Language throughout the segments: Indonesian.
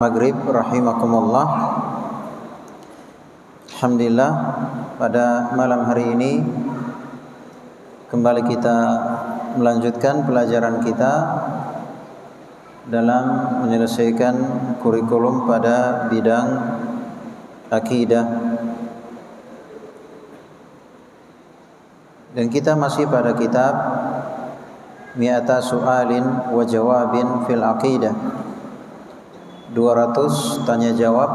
Maghrib rahimakumullah. Alhamdulillah, pada malam hari ini kembali kita melanjutkan pelajaran kita dalam menyelesaikan kurikulum pada bidang akidah. Dan kita masih pada kitab Mi'ata Su'alin wa Jawabin fil Aqidah, 200 tanya jawab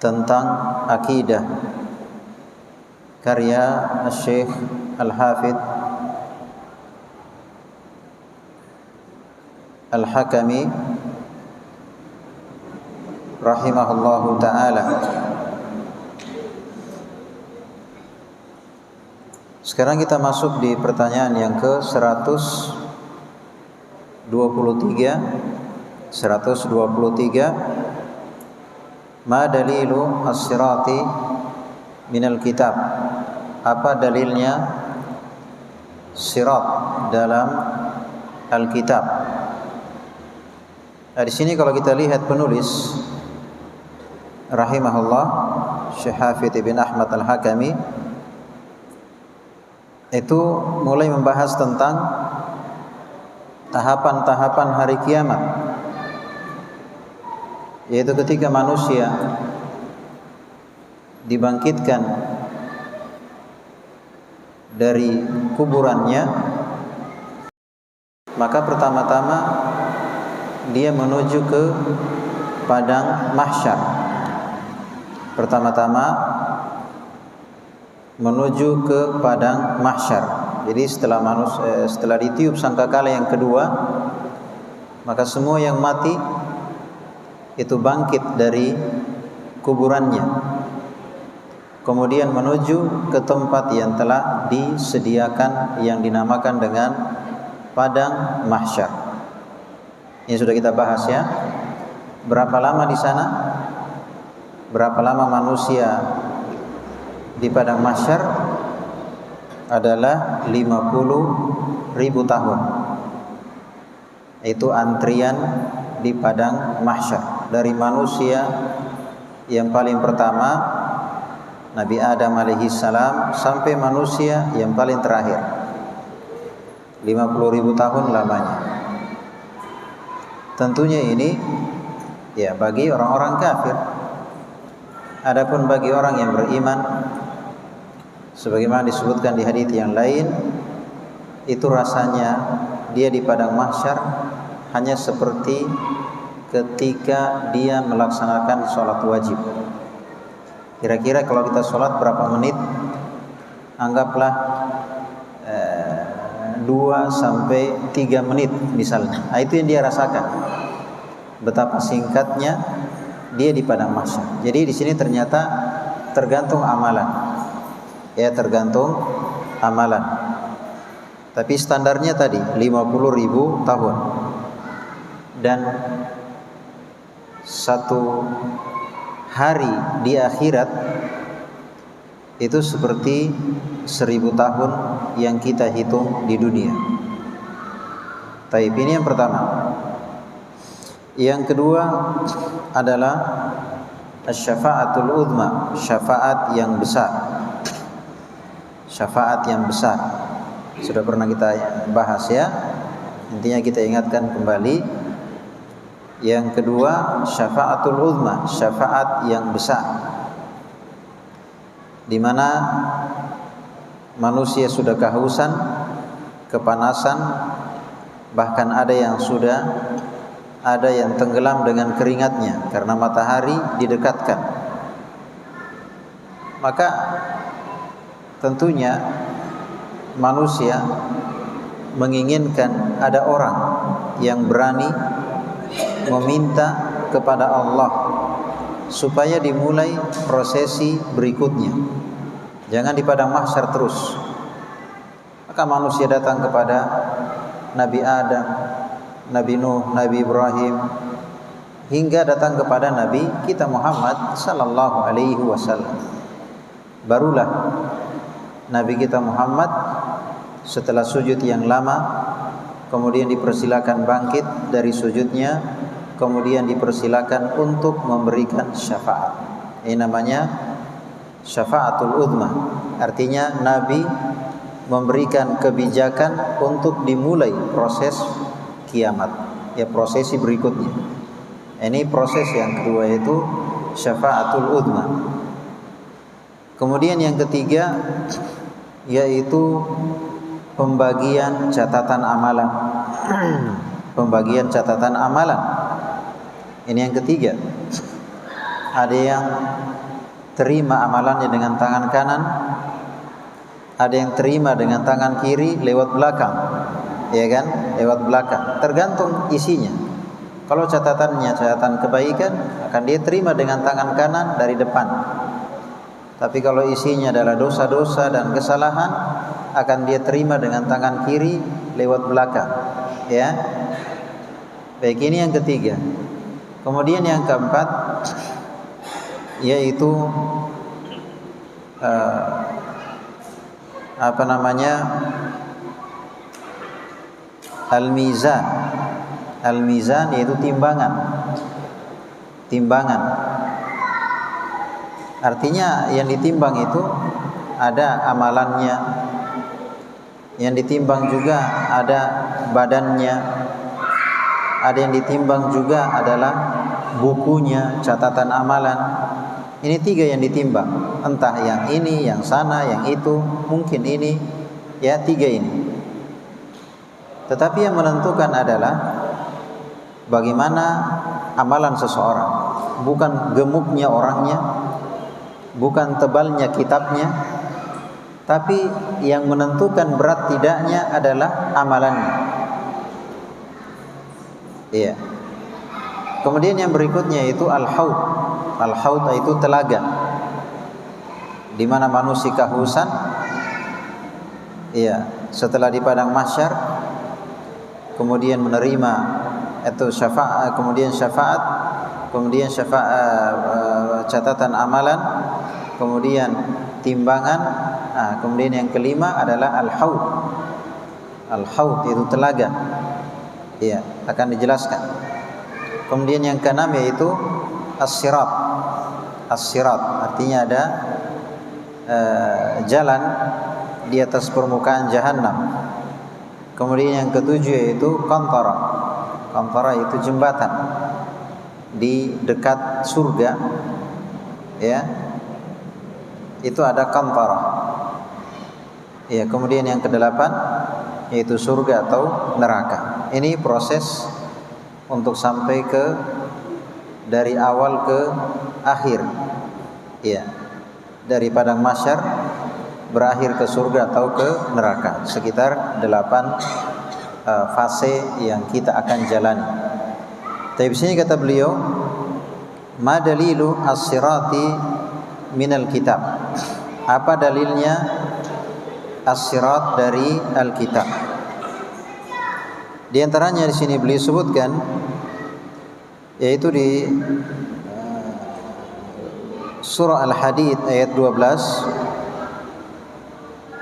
tentang akidah, karya Syekh Al-Hafidh Al-Hakami rahimahullahu ta'ala. Sekarang kita masuk di pertanyaan yang ke-123. Ma dalilu as-sirati minal kitab? Apa dalilnya sirat dalam Alkitab? Nah, di sini kalau kita lihat penulis rahimahullah, Syekh Hafidh bin Ahmad Al-Hakami, itu mulai membahas tentang tahapan-tahapan hari kiamat, yaitu ketika manusia dibangkitkan dari kuburannya, maka pertama-tama dia menuju ke padang mahsyar. Pertama-tama menuju ke padang mahsyar. Jadi setelah ditiup sangkakala yang kedua, maka semua yang mati itu bangkit dari kuburannya, kemudian menuju ke tempat yang telah disediakan yang dinamakan dengan padang mahsyar. Ini sudah kita bahas ya. Berapa lama di sana? Berapa lama manusia di padang mahsyar? Adalah 50.000 tahun. Itu antrian di padang mahsyar, dari manusia yang paling pertama Nabi Adam alaihi salam sampai manusia yang paling terakhir, 50.000 tahun lamanya. Tentunya ini ya bagi orang-orang kafir. Adapun bagi orang yang beriman, sebagaimana disebutkan di hadits yang lain, itu rasanya dia di padang mahsyar hanya seperti ketika dia melaksanakan sholat wajib. Kira-kira kalau kita sholat berapa menit? Anggaplah 2 sampai 3 menit misalnya. Nah, itu yang dia rasakan. Betapa singkatnya dia di padang mahsyar. Jadi di sini ternyata tergantung amalan. Ya, tergantung amalan. Tapi standarnya tadi 50.000 tahun. Dan satu hari di akhirat itu seperti 1000 tahun yang kita hitung di dunia. Taib, ini yang pertama. Yang kedua adalah asy-syafa'atul uzma, syafaat yang besar. Syafaat yang besar sudah pernah kita bahas ya. Intinya kita ingatkan kembali. Yang kedua, syafa'atul uzma, syafaat yang besar, di mana manusia sudah kehausan, kepanasan, bahkan ada yang tenggelam dengan keringatnya karena matahari didekatkan. Maka tentunya manusia menginginkan ada orang yang berani meminta kepada Allah supaya dimulai prosesi berikutnya. Jangan di padang mahsyar terus. Maka manusia datang kepada Nabi Adam, Nabi Nuh, Nabi Ibrahim, hingga datang kepada Nabi kita Muhammad sallallahu alaihi wasallam. Barulah Nabi kita Muhammad setelah sujud yang lama, kemudian dipersilakan bangkit dari sujudnya, kemudian dipersilakan untuk memberikan syafaat. Ini namanya syafaatul uzma. Artinya Nabi memberikan kebijakan untuk dimulai proses kiamat, ya prosesi berikutnya. Ini proses yang kedua, yaitu syafaatul uzma. Kemudian yang ketiga yaitu pembagian catatan amalan. Pembagian catatan amalan. Ini yang ketiga. Ada yang terima amalannya dengan tangan kanan, ada yang terima dengan tangan kiri lewat belakang, ya kan? Lewat belakang. Tergantung isinya. Kalau catatannya catatan kebaikan, akan dia terima dengan tangan kanan dari depan. Tapi kalau isinya adalah dosa-dosa dan kesalahan, akan dia terima dengan tangan kiri lewat belakang, ya. Baik, ini yang ketiga. Kemudian yang keempat yaitu al-mizan. Al-mizan yaitu timbangan. Timbangan. Artinya yang ditimbang itu ada amalannya, yang ditimbang juga ada badannya, ada yang ditimbang juga adalah bukunya, catatan amalan. Ini tiga yang ditimbang, entah yang ini, yang sana, yang itu, mungkin ini, ya tiga ini. Tetapi yang menentukan adalah bagaimana amalan seseorang, bukan gemuknya orangnya, bukan tebalnya kitabnya, tapi yang menentukan berat tidaknya adalah amalannya. Iya. Kemudian yang berikutnya itu al-haud. Al-haud itu telaga, di mana manusia kehausan. Iya, setelah di padang mahsyar, kemudian menerima itu syafaat, kemudian catatan amalan, kemudian timbangan. Kemudian yang kelima adalah al-haud. Al-haud itu telaga. Iya, akan dijelaskan. Kemudian yang keenam yaitu as-sirat. As-sirat artinya ada jalan di atas permukaan jahanam. Kemudian yang ketujuh yaitu qantara. Qantara itu jembatan di dekat surga, ya. Itu ada qantara. Ya, kemudian yang kedelapan yaitu surga atau neraka. Ini proses untuk sampai ke dari awal ke akhir, ya, dari padang mahsyar berakhir ke surga atau ke neraka, sekitar 8 fase yang kita akan jalani. Tapi di sini kata beliau, ma dalilu as-sirati minal kitab. Apa dalilnya as-sirat dari Alkitab? Di antaranya di sini beliau sebutkan yaitu di surah Al-Hadid ayat 12.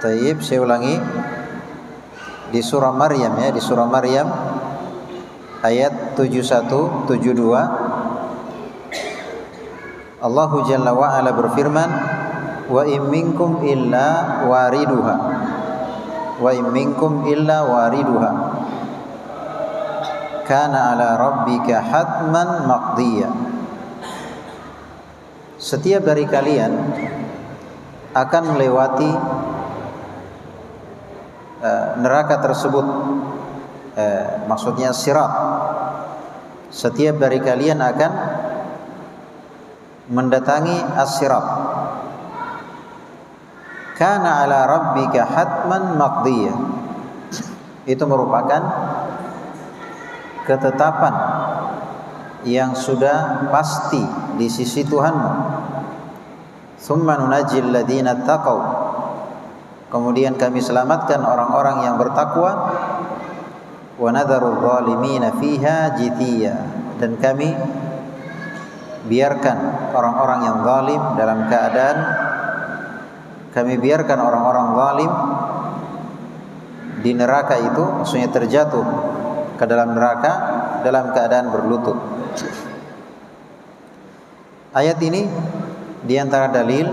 Taib, saya ulangi. Di surah Maryam, ya, di surah Maryam ayat 71 72. Allahu Jalla wa Ala berfirman, wa in minkum illa wariduha. Wa in minkum illa wariduha. Kana ala rabbika hatman maqdiya. Setiap dari kalian akan melewati neraka tersebut, maksudnya sirat. Setiap dari kalian akan mendatangi as-sirat. Kana ala rabbika hatman maqdiya. Itu merupakan ketetapan yang sudah pasti di sisi Tuhanmu. Tsumma nunajjil ladzina taqaw. Kemudian kami selamatkan orang-orang yang bertakwa. Wa nadharul zalimina fiha jithiya. Dan kami biarkan orang-orang yang zalim dalam keadaan, kami biarkan orang-orang zalim di neraka itu, maksudnya terjatuh ke dalam neraka dalam keadaan berlutut. Ayat ini di antara dalil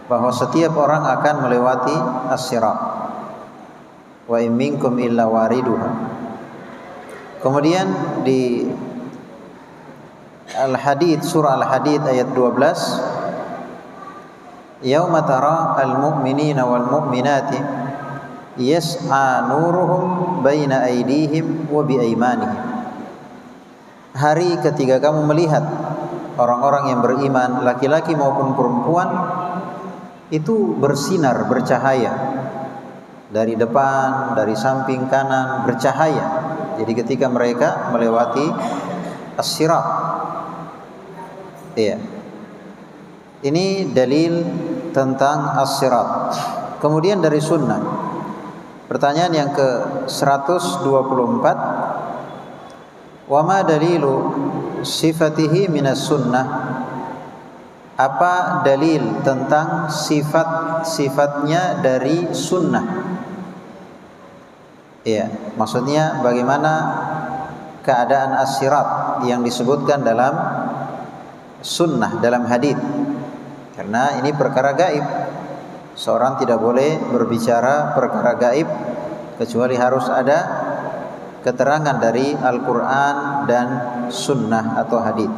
bahwa setiap orang akan melewati as-sirat. Wa in minkum illa wariduha. Kemudian di Al-Hadid, surah Al-Hadid ayat 12, yauma tara al-mu'minina wal mu'minati yas'a nuruhum baina aydihim wa bi aymanihim. Hari ketika kamu melihat orang-orang yang beriman, laki-laki maupun perempuan, itu bersinar, bercahaya dari depan, dari samping kanan, bercahaya. Jadi ketika mereka melewati as-sirat. Iya. Ini dalil tentang as-sirat. Kemudian dari sunnah. Pertanyaan yang ke-124. Wa ma dalilu sifatihi minas sunnah? Apa dalil tentang sifat-sifatnya dari sunnah? Ya, maksudnya bagaimana keadaan as-sirat yang disebutkan dalam sunnah, dalam hadis. Karena ini perkara gaib. Seorang tidak boleh berbicara perkara gaib kecuali harus ada keterangan dari Al-Quran dan sunnah atau hadis.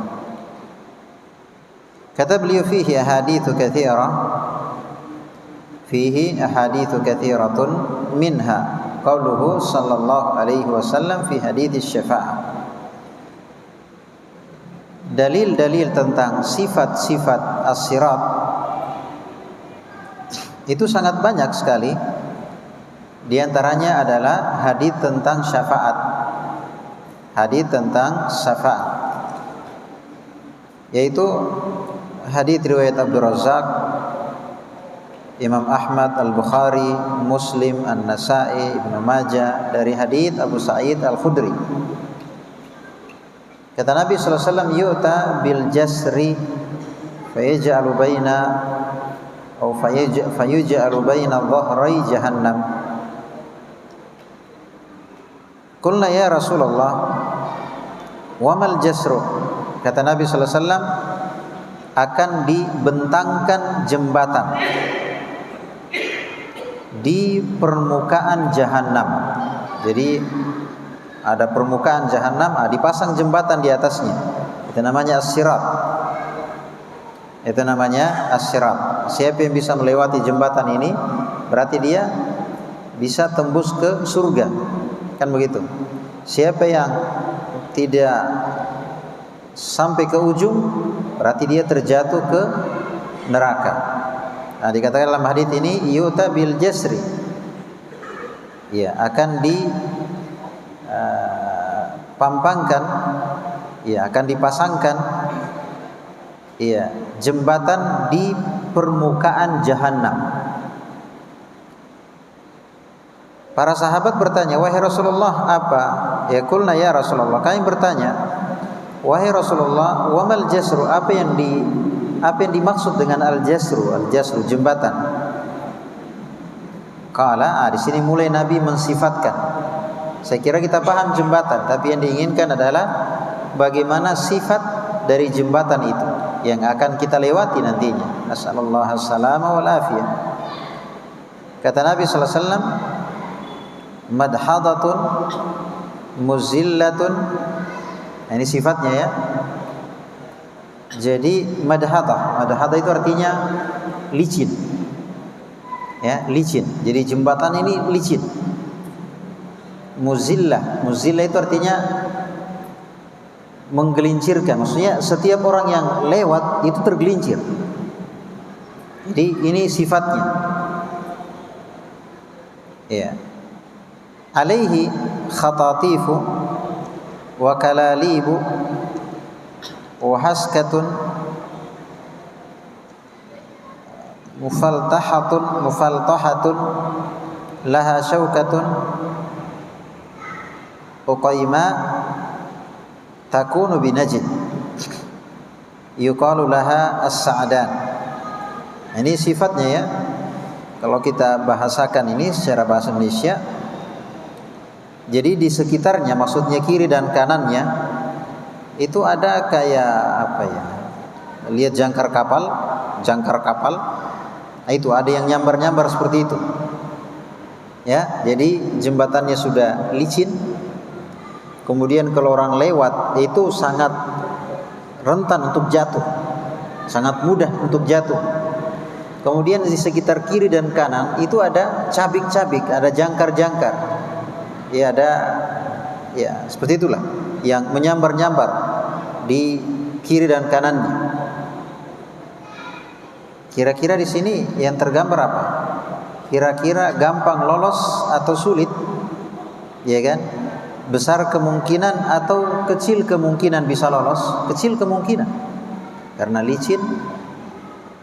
Kata beliau, fihi ahaditsu katsirah, fihi ahaditsu katsiratun minha qauluhu sallallahu alaihi wasallam fi hadits syafa'ah. Dalil-dalil tentang sifat-sifat as-sirat itu sangat banyak sekali. Di antaranya adalah hadis tentang syafaat. Hadis tentang syafaat, yaitu hadis riwayat Abdul Razzaq, Imam Ahmad, Al-Bukhari, Muslim, An-Nasa'i, Ibnu Majah, dari hadis Abu Sa'id Al-Khudri. Kata Nabi sallallahu alaihi wasallam, yu'ta bil jasri fayaj'alu baina atau fayuj'alu baina dhahrai jahannam. Qulna ya Rasulullah, wa mal jasru? Kata Nabi sallallahu alaihi wasallam, akan dibentangkan jembatan di permukaan jahanam. Jadi ada permukaan jahanam, dipasang jembatan di atasnya. Itu namanya as-sirat. Itu namanya as-sirat. Siapa yang bisa melewati jembatan ini, berarti dia bisa tembus ke surga. Kan begitu. Siapa yang tidak sampai ke ujung, berarti dia terjatuh ke neraka. Nah, dikatakan dalam hadis ini, yu'ta bil jasri. Ya, akan pampangkan, ya, akan dipasangkan, ya, jembatan di permukaan jahanam. Para sahabat bertanya, wahai Rasulullah, apa? Ya, qulna ya Rasulullah, kami bertanya, wahai Rasulullah, wa mal jasru? Apa yang dimaksud dengan al-jasru? Al-jasru jembatan. Qala, di sini mulai Nabi mensifatkan. Saya kira kita paham jembatan, tapi yang diinginkan adalah bagaimana sifat dari jembatan itu yang akan kita lewati nantinya. Nasallallahu as-salama wal afiyah. Kata Nabi sallallahu alaihi wasallam, madhadatun muzillatun. Ini sifatnya ya. Jadi madhadah itu artinya licin. Ya, licin. Jadi jembatan ini licin. Muzillah itu artinya menggelincirkan. Maksudnya setiap orang yang lewat itu tergelincir. Jadi ini sifatnya. Ya. Alaihi khatatifu wa kalalibu wa haskatun mufaltahatun laha syaukatun uqaima takunu binajd yuqalu laha as-sa'dan. Ini sifatnya ya. Kalau kita bahasakan ini secara bahasa Indonesia, Jadi di sekitarnya, maksudnya kiri dan kanannya, itu ada kayak apa ya? Lihat jangkar kapal. Nah, itu ada yang nyambar-nyambar seperti itu. Ya, jadi jembatannya sudah licin. Kemudian kalau orang lewat itu sangat rentan untuk jatuh, sangat mudah untuk jatuh. Kemudian di sekitar kiri dan kanan itu ada cabik-cabik, ada jangkar-jangkar. Ya, ada ya seperti itulah yang menyambar-nyambar di kiri dan kanannya. Kira-kira di sini yang tergambar apa? Kira-kira gampang lolos atau sulit? Ya kan? Besar kemungkinan atau kecil kemungkinan bisa lolos? Kecil kemungkinan. Karena licin.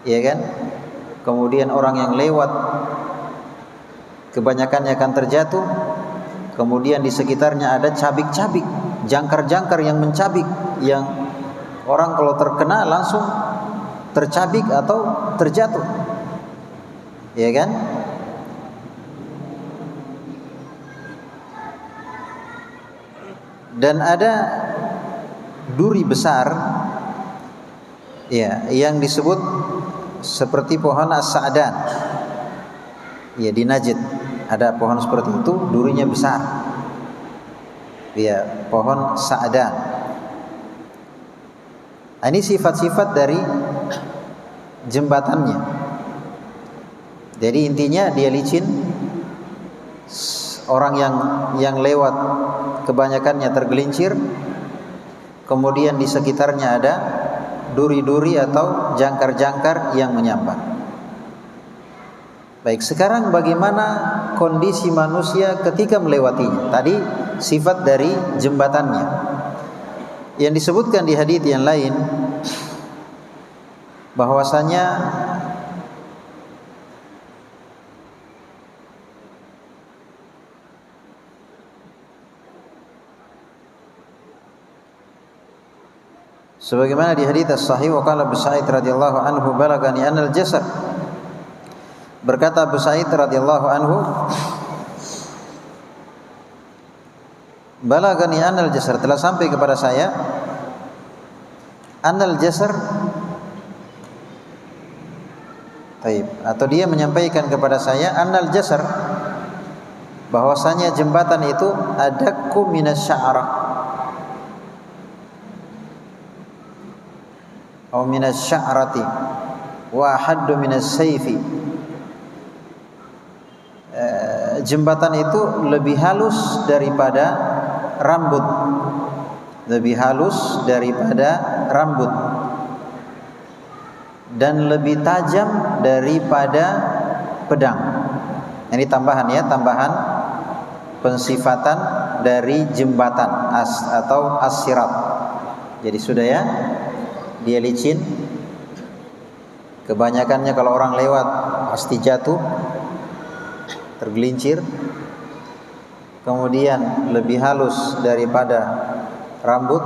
Ya kan? Kemudian orang yang lewat kebanyakannya akan terjatuh. Kemudian di sekitarnya ada cabik-cabik, jangkar-jangkar yang mencabik, yang orang kalau terkena langsung tercabik atau terjatuh. Ya kan? Dan ada duri besar ya yang disebut seperti pohon as-sa'dan. Ya, di Najd ada pohon seperti itu, durinya besar. Ya, pohon sa'dan. Ini sifat-sifat dari jembatannya. Jadi intinya dia licin. Orang yang lewat kebanyakannya tergelincir. Kemudian di sekitarnya ada duri-duri atau jangkar-jangkar yang menyambar. Baik, sekarang bagaimana kondisi manusia ketika melewatinya? Tadi sifat dari jembatannya. Yang disebutkan di hadits yang lain bahwasanya sebagaimana di hadits as-sahih, wa qala Abu Sa'id radhiyallahu anhu balagani anal jasar. Berkata Abu Sa'id radhiyallahu anhu, balagani anal jasar, telah sampai kepada saya anal jasar. Taib, atau dia menyampaikan kepada saya anal jasar, bahwasanya jembatan itu adakku minas sya'rah atau minas sya'rati wa haddu minas sayfi. Jembatan itu lebih halus daripada rambut, lebih halus daripada rambut, dan lebih tajam daripada pedang. Ini tambahan ya, tambahan pensifatan dari jembatan atau as-sirat. Jadi sudah ya, dia licin. Kebanyakannya kalau orang lewat pasti jatuh, tergelincir. Kemudian lebih halus daripada rambut,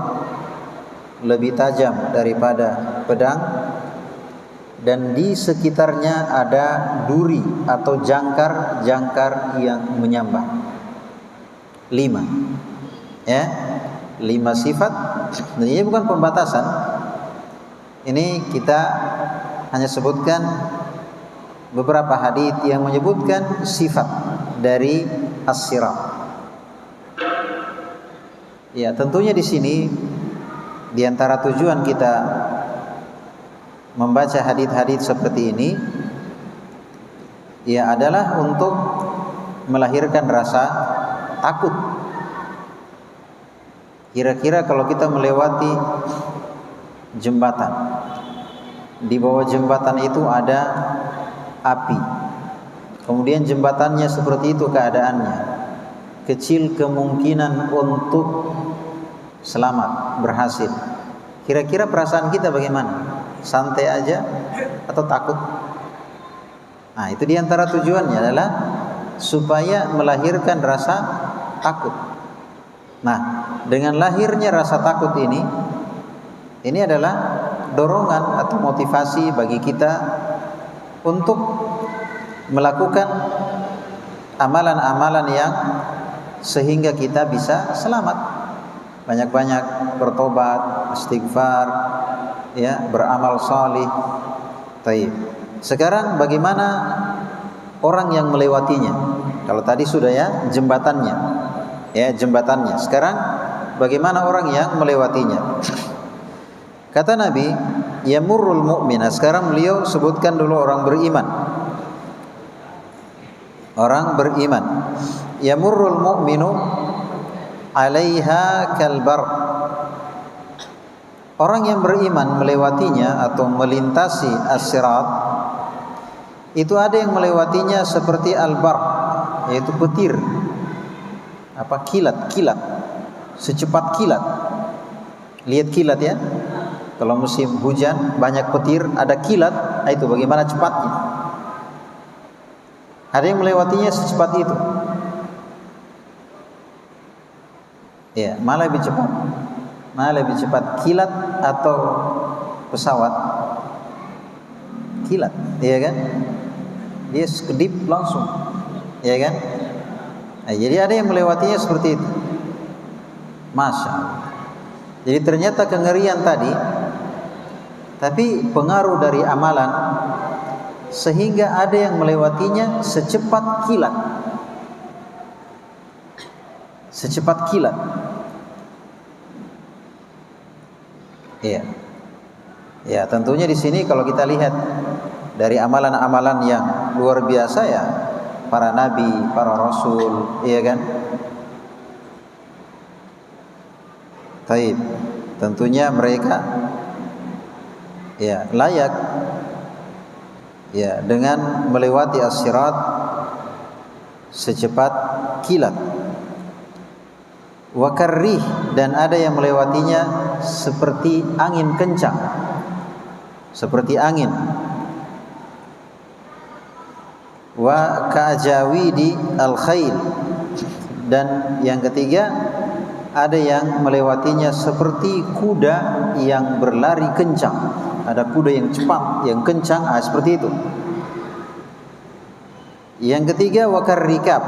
lebih tajam daripada pedang, dan di sekitarnya ada duri atau jangkar-jangkar yang menyambar. 5 ya, 5 sifat. Dan ini bukan pembatasan, ini kita hanya sebutkan beberapa hadits yang menyebutkan sifat dari as-sirat. Ya, tentunya di sini di antara tujuan kita membaca hadits-hadits seperti ini ya adalah untuk melahirkan rasa takut. Kira-kira kalau kita melewati jembatan, di bawah jembatan itu ada api, kemudian jembatannya seperti itu keadaannya, kecil kemungkinan untuk selamat, berhasil. Kira-kira perasaan kita bagaimana? Santai aja atau takut? Nah, itu diantara tujuannya adalah supaya melahirkan rasa takut. Nah, dengan lahirnya rasa takut ini adalah dorongan atau motivasi bagi kita untuk melakukan amalan-amalan yang sehingga kita bisa selamat. Banyak-banyak bertobat, istighfar, ya, beramal salih. Taib. Sekarang bagaimana orang yang melewatinya? Kalau tadi sudah ya jembatannya, ya jembatannya. Sekarang bagaimana orang yang melewatinya? Kata Nabi, yamurrul mu'mina. Sekarang beliau sebutkan dulu orang beriman. Orang beriman. Yamurrul mu'minu 'alaiha kalbar. Orang yang beriman melewatinya atau melintasi as-sirat, itu ada yang melewatinya seperti al-barq, yaitu petir. Apa, kilat, secepat kilat. Lihat kilat ya. Kalau musim hujan banyak petir, ada kilat, itu bagaimana cepatnya. Ada yang melewatinya secepat itu. Ya, mana lebih cepat? Mana lebih cepat, kilat atau pesawat? Kilat, iya kan? Dia sekedip langsung, iya kan? Nah, jadi ada yang melewatinya seperti itu. Masya Allah. Jadi ternyata kengerian tadi, tapi pengaruh dari amalan, sehingga ada yang melewatinya secepat kilat. Secepat kilat. Iya. Ya, tentunya di sini kalau kita lihat dari amalan-amalan yang luar biasa ya, para nabi, para rasul, iya kan? Taib. Tentunya mereka ya layak ya dengan melewati as-sirat secepat kilat. Wa karrih, dan ada yang melewatinya seperti angin kencang, seperti angin. Wa ka'jawidi al-khail, dan yang ketiga ada yang melewatinya seperti kuda yang berlari kencang. Ada kuda yang cepat, yang kencang, seperti itu. Yang ketiga wakar rikab,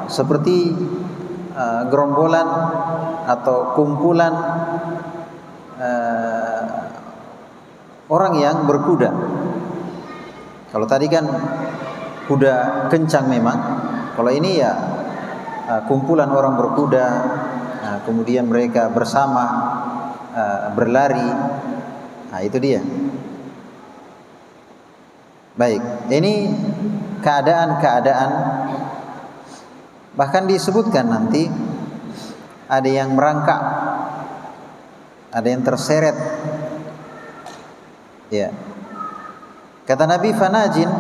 seperti gerombolan atau kumpulan orang yang berkuda. Kalau tadi kan kuda kencang memang, kalau ini ya kumpulan orang berkuda, kemudian mereka bersama berlari. Nah, itu dia. Baik, ini keadaan-keadaan, bahkan disebutkan nanti ada yang merangkak, ada yang terseret. Ya. Kata Nabi, fanajin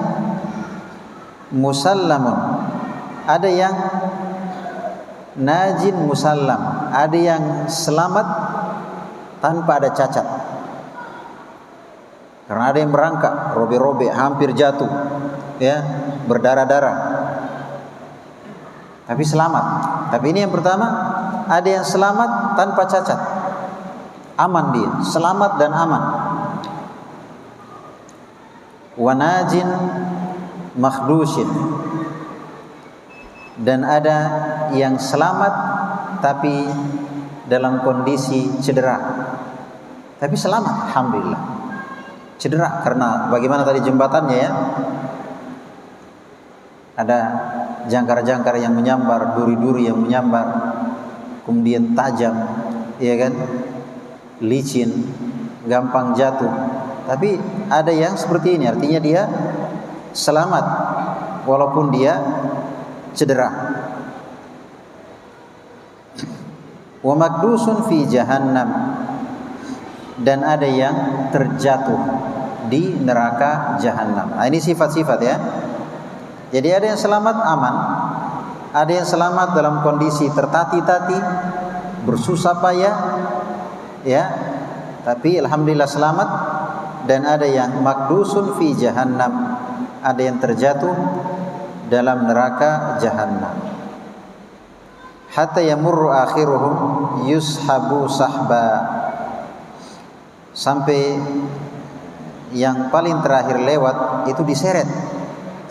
musallamun. Ada yang najin musallam, ada yang selamat tanpa ada cacat. Karena ada yang merangkak, robe-robe, hampir jatuh, ya, berdarah-darah, tapi selamat. Tapi ini yang pertama, ada yang selamat tanpa cacat, aman dia, selamat dan aman. Wanajin makhdusin, dan ada yang selamat tapi dalam kondisi cedera, tapi selamat, alhamdulillah. Cedera karena bagaimana tadi jembatannya ya, ada jangkar-jangkar yang menyambar, duri-duri yang menyambar, kemudian tajam, ya kan, licin, gampang jatuh. Tapi ada yang seperti ini, artinya dia selamat walaupun dia cedera. Wa makdusun fi jahannam, dan ada yang terjatuh di neraka jahanam. Nah, ini sifat-sifat ya. Jadi ada yang selamat aman, ada yang selamat dalam kondisi tertati-tati, bersusah payah, ya, tapi alhamdulillah selamat. Dan ada yang makdusun fi jahannam, ada yang terjatuh dalam neraka jahanam. Hatta yamurru akhiruhum yushabu sahba, sampai yang paling terakhir lewat itu diseret,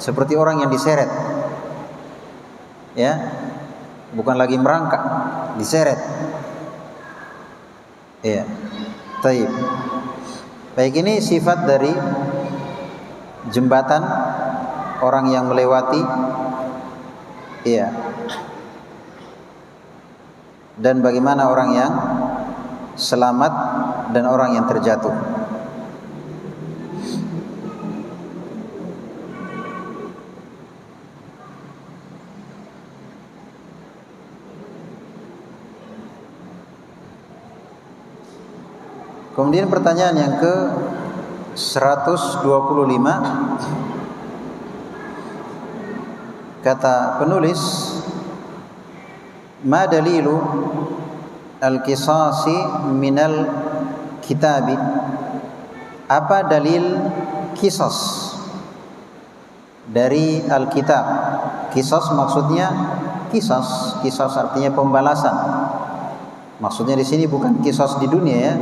seperti orang yang diseret, ya, bukan lagi merangkak, diseret. Iya. Taib. Baik, ini sifat dari jembatan orang yang melewati. Iya. Dan bagaimana orang yang selamat dan orang yang terjatuh. Kemudian pertanyaan yang ke 125, kata penulis, ma dalilu al-qisasi minal kitabi, apa dalil qisas dari Alkitab? Qisas maksudnya qisas artinya pembalasan. Maksudnya di sini bukan qisas di dunia ya,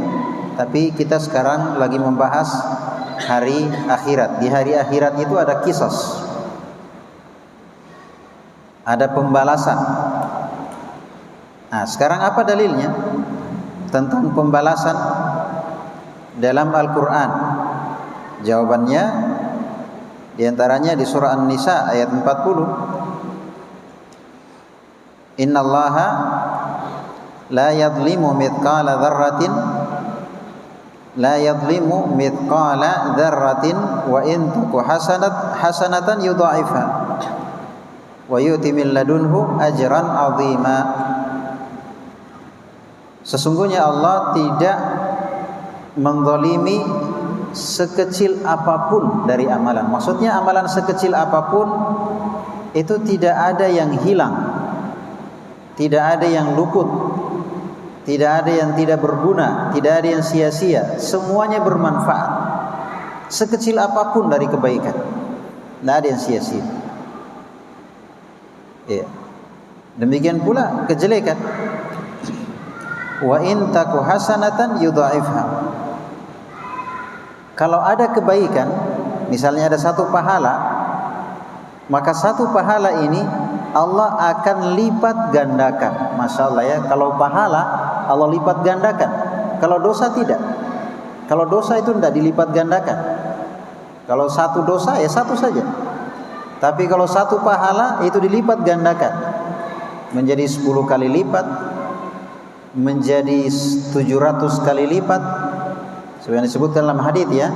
tapi kita sekarang lagi membahas hari akhirat. Di hari akhirat itu ada qisas, ada pembalasan. Nah, sekarang apa dalilnya tentang pembalasan dalam Al-Quran? Jawabannya diantaranya di surah An-Nisa ayat 40. Innallaha la yadhlimu mithqala dzarratin wa in taku hasanatan yudha'ifha wa yu'ti min ladunhu ajran 'azima. Sesungguhnya Allah tidak menzalimi sekecil apapun dari amalan. Maksudnya amalan sekecil apapun itu tidak ada yang hilang, tidak ada yang luput, tidak ada yang tidak berguna, tidak ada yang sia-sia. Semuanya bermanfaat. Sekecil apapun dari kebaikan, tidak ada yang sia-sia. Ya. Demikian pula kejelekan. Wa in taku hasanatan yudha'ifha. Kalau ada kebaikan, misalnya ada satu pahala, maka satu pahala ini Allah akan lipat gandakan. Masya Allah ya, kalau pahala Allah lipat gandakan. Kalau dosa tidak. Kalau dosa itu tidak dilipat gandakan. Kalau satu dosa ya satu saja. Tapi kalau satu pahala itu dilipat gandakan, menjadi 10 kali lipat, menjadi 700 kali lipat, seperti yang disebutkan dalam hadis ya.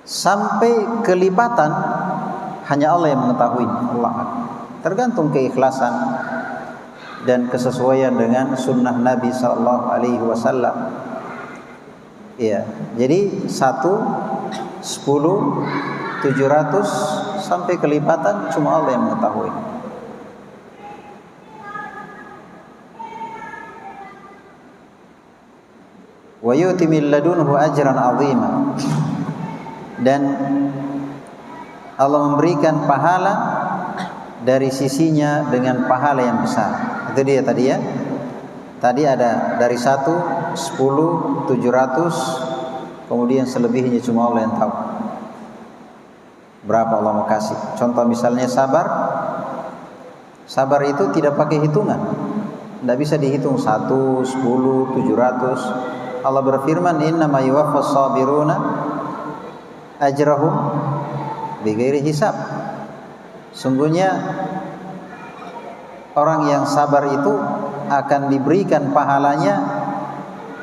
Sampai kelipatan hanya Allah yang mengetahui. Allah, tergantung keikhlasan dan kesesuaian dengan sunnah Nabi sallallahu alaihi wasallam. Iya, jadi 1, 10, 700 sampai kelipatan cuma Allah yang mengetahui. Wa yu'ti min ladunhu ajran 'azima. Dan Allah memberikan pahala dari sisinya dengan pahala yang besar. Itu dia tadi ya. Tadi ada dari 1, 10, 700, kemudian selebihnya cuma Allah yang tahu berapa Allah mau kasih. Contoh misalnya sabar. Sabar itu tidak pakai hitungan, tidak bisa dihitung 1, 10, 700. Allah berfirman, innama yuwaffas sabiruna ajrahum bighairi hisab. Sungguhnya orang yang sabar itu akan diberikan pahalanya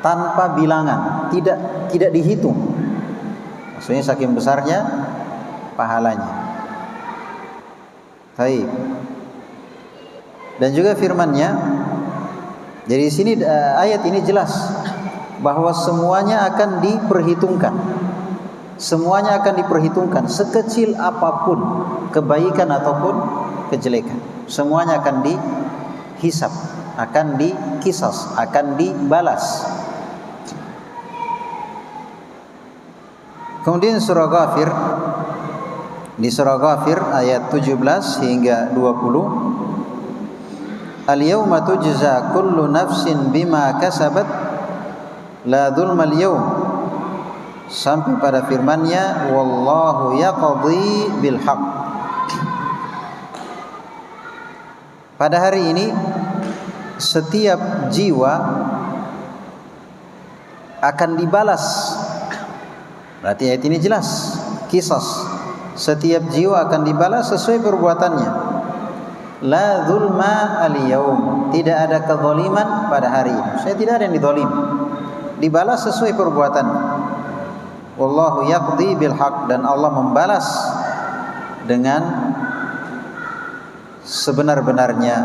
tanpa bilangan, tidak dihitung. Maksudnya saking besarnya pahalanya. Baik. Dan juga firman-Nya, jadi sini ayat ini jelas bahwa semuanya akan diperhitungkan. Semuanya akan diperhitungkan, sekecil apapun kebaikan ataupun kejelekan. Semuanya akan dihisab, akan dikisas, akan dibalas. Kemudian surah Ghafir, di surah Ghafir ayat 17 hingga 20, al-yawma tujza kullu nafsin bima kasabat la dzulmal yawm, sampai pada firman-Nya wallahu yaqdi bil haqq. Pada hari ini setiap jiwa akan dibalas. Berarti ayat ini jelas, qisas. Setiap jiwa akan dibalas sesuai perbuatannya. La zulma al-yaum, tidak ada kezaliman pada hari ini. Saya tidak ada yang dizalim. Dibalas sesuai perbuatan. Wallahu yaqdi bil haq, dan Allah membalas dengan sebenar-benarnya.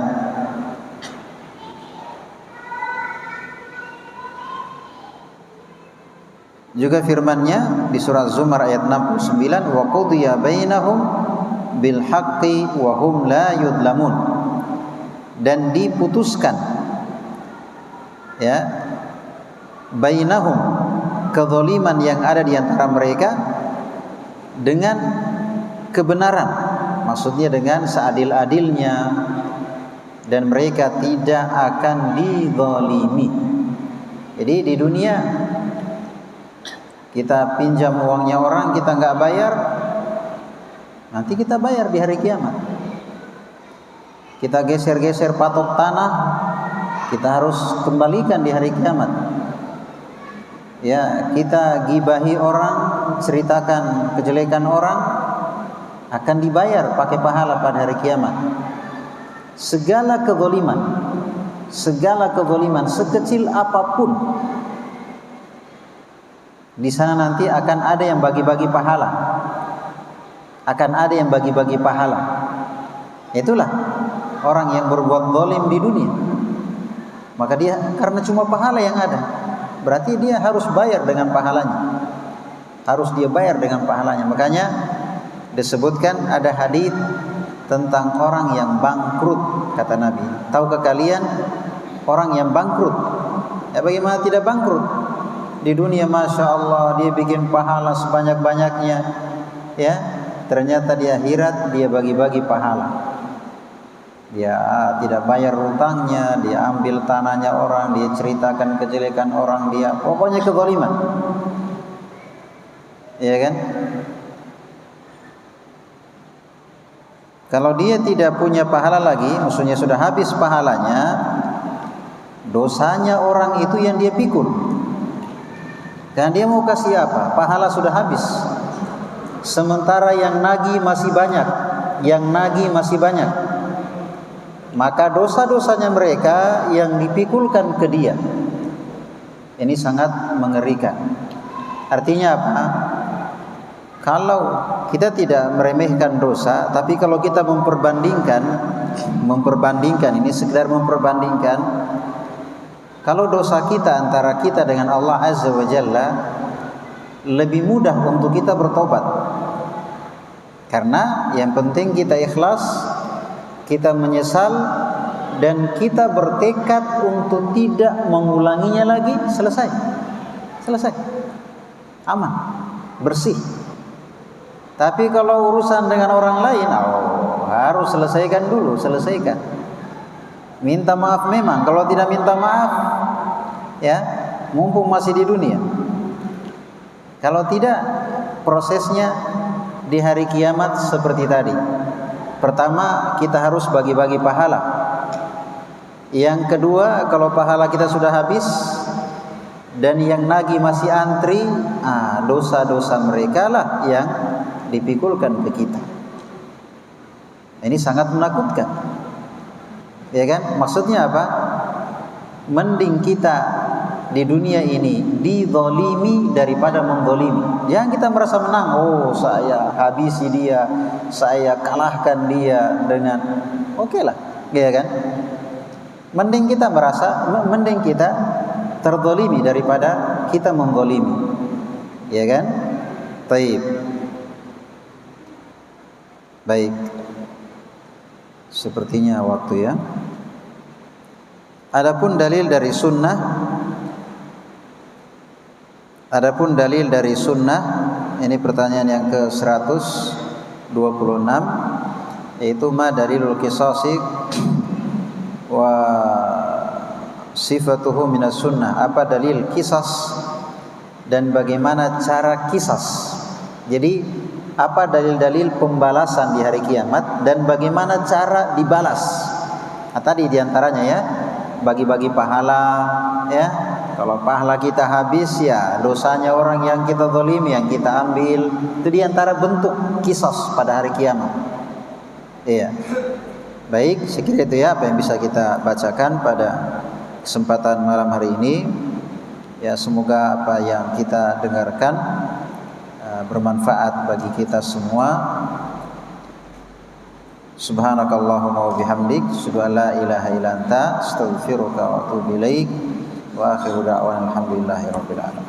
Juga firman-Nya di surah Zumar ayat 69, wa qudiya bainahum bil haqqi wa hum la yudlamun, dan diputuskan ya bainahum, kezaliman yang ada di antara mereka, dengan kebenaran, maksudnya dengan seadil-adilnya, dan mereka tidak akan dizalimi. Jadi di dunia kita pinjam uangnya orang, kita nggak bayar, nanti kita bayar di hari kiamat. Kita geser-geser patok tanah, kita harus kembalikan di hari kiamat. Ya, kita gibahi orang, ceritakan kejelekan orang, akan dibayar pakai pahala pada hari kiamat. Segala kezaliman sekecil apapun, di sana nanti akan ada yang bagi-bagi pahala. Akan ada yang bagi-bagi pahala. Itulah orang yang berbuat zalim di dunia. Maka dia karena cuma pahala yang ada, berarti dia harus bayar dengan pahalanya. Harus dia bayar dengan pahalanya. Makanya disebutkan ada hadis tentang orang yang bangkrut, kata Nabi. Tahukah kalian orang yang bangkrut? Ya, bagaimana tidak bangkrut? Di dunia Masya Allah dia bikin pahala sebanyak-banyaknya, ya, ternyata di akhirat dia bagi-bagi pahala. Dia tidak bayar hutangnya, dia ambil tanahnya orang, dia ceritakan kejelekan orang, dia pokoknya kezaliman, ya kan? Kalau dia tidak punya pahala lagi, maksudnya sudah habis pahalanya, dosanya orang itu yang dia pikul. Dan dia mau kasih apa? Pahala sudah habis. Sementara yang nagih masih banyak, maka dosa-dosanya mereka yang dipikulkan ke dia. Ini sangat mengerikan. Artinya apa? Kalau kita tidak meremehkan dosa, tapi kalau kita memperbandingkan, ini sekedar memperbandingkan. Kalau dosa kita antara kita dengan Allah Azza wa Jalla, lebih mudah untuk kita bertobat. Karena yang penting kita ikhlas, kita menyesal, dan kita bertekad untuk tidak mengulanginya lagi. Selesai. Aman, bersih. Tapi kalau urusan dengan orang lain, harus selesaikan. Minta maaf memang, kalau tidak minta maaf, ya, mumpung masih di dunia. Kalau tidak, prosesnya di hari kiamat seperti tadi. Pertama, kita harus bagi-bagi pahala. Yang kedua, kalau pahala kita sudah habis dan yang nagih masih antri, dosa-dosa mereka lah yang dipikulkan ke kita. Ini sangat menakutkan. Ya kan? Maksudnya apa? Mending kita di dunia ini dizalimi daripada menzalimi. Jangan kita merasa menang. Saya habisi dia, saya kalahkan dia dengan oke lah, ya kan? Mending kita terzalimi daripada kita menzalimi. Ya kan? Baik. Sepertinya waktu, ya. Adapun dalil dari sunnah, ini pertanyaan yang ke-126, yaitu ma dalilul qisasi wa sifatuhu minas sunnah. Apa dalil qisas dan bagaimana cara qisas? Jadi apa dalil-dalil pembalasan di hari kiamat dan bagaimana cara dibalas? Tadi diantaranya ya, bagi-bagi pahala ya. Kalau pahala kita habis ya dosanya orang yang kita zalimi yang kita ambil. Itu diantara bentuk kisos pada hari kiamat. Iya. Baik, sekiranya itu ya apa yang bisa kita bacakan pada kesempatan malam hari ini. Ya semoga apa yang kita dengarkan bermanfaat bagi kita semua. Subhanakallahumma wa bihamdik, asyhadu an la ilaha illa anta, astaghfiruka wa atubu ilaik. Wa akhiru da'wana alhamdulillahi rabbil alamin.